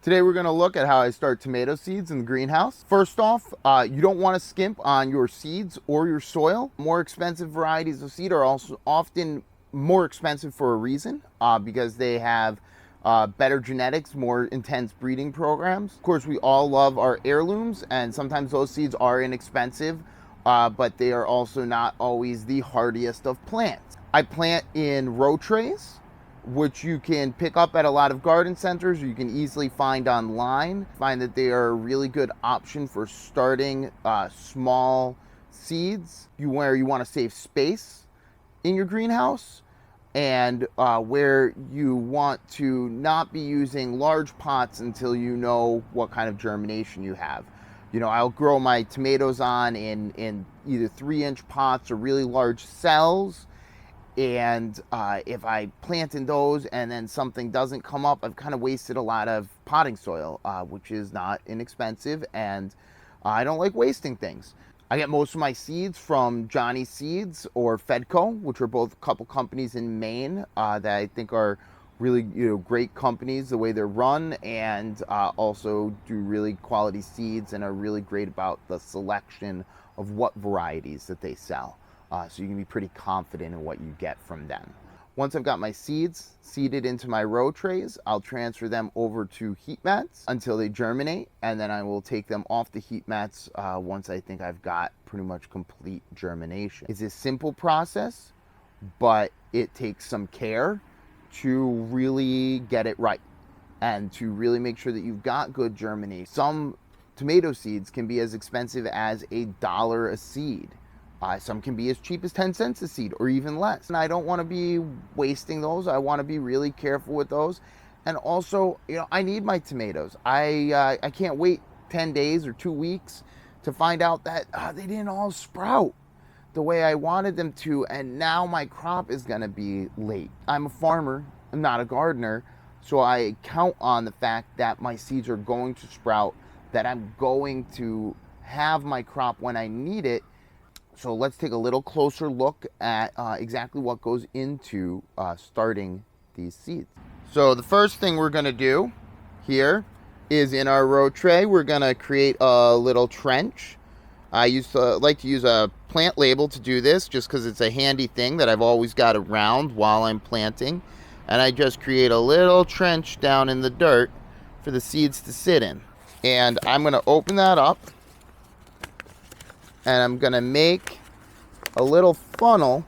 Today we're going to look at how I start tomato seeds in the greenhouse. First off, you don't want to skimp on your seeds or your soil. More expensive varieties of seed are also often more expensive for a reason, because they have better genetics, more intense breeding programs. Of course, we all love our heirlooms, and sometimes those seeds are inexpensive, but they are also not always the hardiest of plants. I plant in row trays, which you can pick up at a lot of garden centers, or you can easily find online. Find that they are a really good option for starting small seeds where you want to save space in your greenhouse, and where you want to not be using large pots until you know what kind of germination you have. You know, I'll grow my tomatoes in either 3-inch pots or really large cells. And if I plant in those and then something doesn't come up, I've kind of wasted a lot of potting soil, which is not inexpensive, and I don't like wasting things. I get most of my seeds from Johnny Seeds or Fedco, which are both a couple companies in Maine that I think are really great companies the way they're run, and also do really quality seeds and are really great about the selection of what varieties that they sell. So you can be pretty confident in what you get from them. Once I've got my seeds seeded into my row trays, I'll transfer them over to heat mats until they germinate, and then I will take them off the heat mats once I think I've got pretty much complete germination. It's a simple process, but it takes some care to really get it right and to really make sure that you've got good germination. Some tomato seeds can be as expensive as $1 a seed. Some can be as cheap as 10 cents a seed or even less. And I don't want to be wasting those. I want to be really careful with those. And also, I need my tomatoes. I can't wait 10 days or 2 weeks to find out that they didn't all sprout the way I wanted them to. And now my crop is going to be late. I'm a farmer. I'm not a gardener. So I count on the fact that my seeds are going to sprout, that I'm going to have my crop when I need it. So let's take a little closer look at exactly what goes into starting these seeds. So the first thing we're going to do here is in our row tray, we're going to create a little trench. I like to use a plant label to do this just because it's a handy thing that I've always got around while I'm planting. And I just create a little trench down in the dirt for the seeds to sit in. And I'm going to open that up. And I'm going to make a little funnel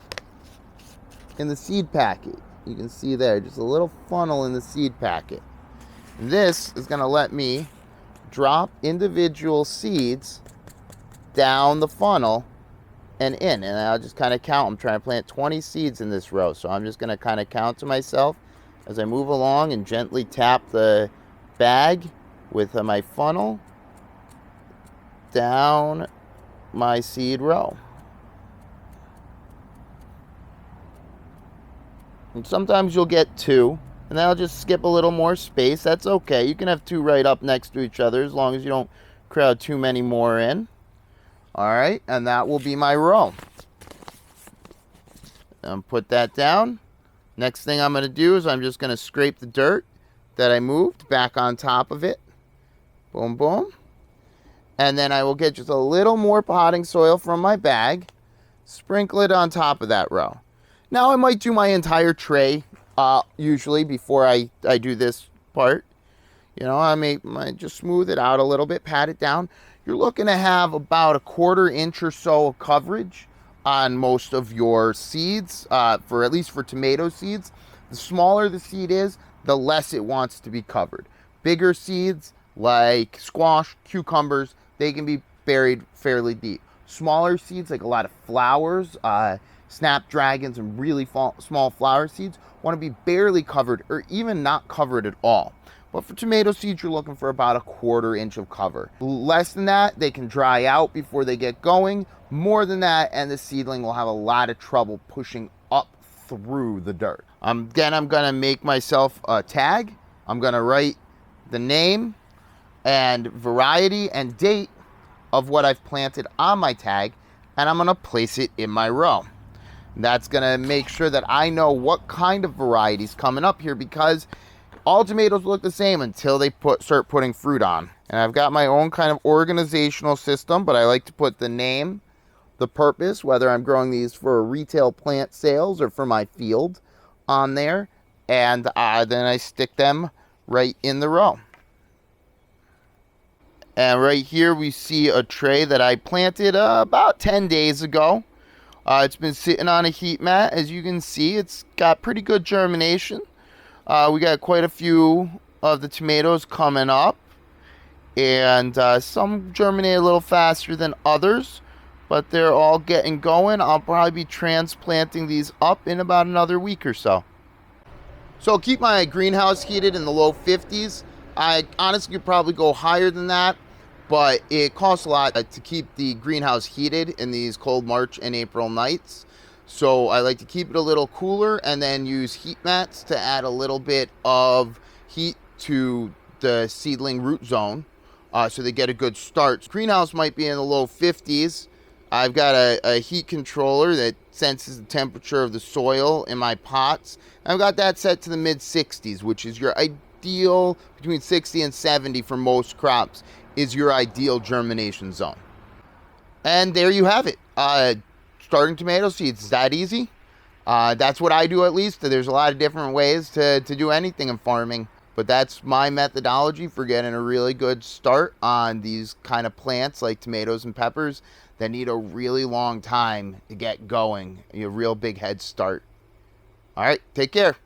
in the seed packet. You can see there, just a little funnel in the seed packet. And this is going to let me drop individual seeds down the funnel and in. And I'll just kind of count. I'm trying to plant 20 seeds in this row. So I'm just going to kind of count to myself as I move along and gently tap the bag with my funnel down my seed row. And sometimes you'll get 2, and then I'll just skip a little more space. That's okay. You can have 2 right up next to each other as long as you don't crowd too many more in. All right, and that will be my row. And put that down. Next thing I'm going to do is I'm just going to scrape the dirt that I moved back on top of it. Boom, boom. And then I will get just a little more potting soil from my bag, sprinkle it on top of that row. Now I might do my entire tray usually before I do this part. I might just smooth it out a little bit, pat it down. You're looking to have about a 1/4 inch or so of coverage on most of your seeds, for at least for tomato seeds. The smaller the seed is, the less it wants to be covered. Bigger seeds like squash, cucumbers, they can be buried fairly deep. Smaller seeds, like a lot of flowers, snapdragons, and really small flower seeds, want to be barely covered or even not covered at all. But for tomato seeds, you're looking for about a 1/4 inch of cover. Less than that, they can dry out before they get going. More than that, and the seedling will have a lot of trouble pushing up through the dirt. Again, I'm going to make myself a tag. I'm going to write the name and variety and date of what I've planted on my tag, and I'm going to place it in my row. That's going to make sure that I know what kind of variety is coming up here, because All tomatoes look the same until they start putting fruit on. And I've got my own kind of organizational system, but I like to put the name, the purpose, whether I'm growing these for retail plant sales or for my field, on there. And then I stick them right in the row. And right here we see a tray that I planted about 10 days ago. It's been sitting on a heat mat. As you can see, it's got pretty good germination. We got quite a few of the tomatoes coming up. And some germinate a little faster than others, but they're all getting going. I'll probably be transplanting these up in about another week or so. So I'll keep my greenhouse heated in the low 50s. I honestly could probably go higher than that, but it costs a lot to keep the greenhouse heated in these cold March and April nights. So I like to keep it a little cooler and then use heat mats to add a little bit of heat to the seedling root zone so they get a good start. Greenhouse might be in the low 50s. I've got a heat controller that senses the temperature of the soil in my pots. I've got that set to the mid 60s, which is your ideal, between 60 and 70 for most crops, is your ideal germination zone. And there you have it. Starting tomato seeds is that easy. That's what I do, at least. There's a lot of different ways to do anything in farming, but that's my methodology for getting a really good start on these kind of plants like tomatoes and peppers that need a really long time to get going, a real big head start. All right, take care.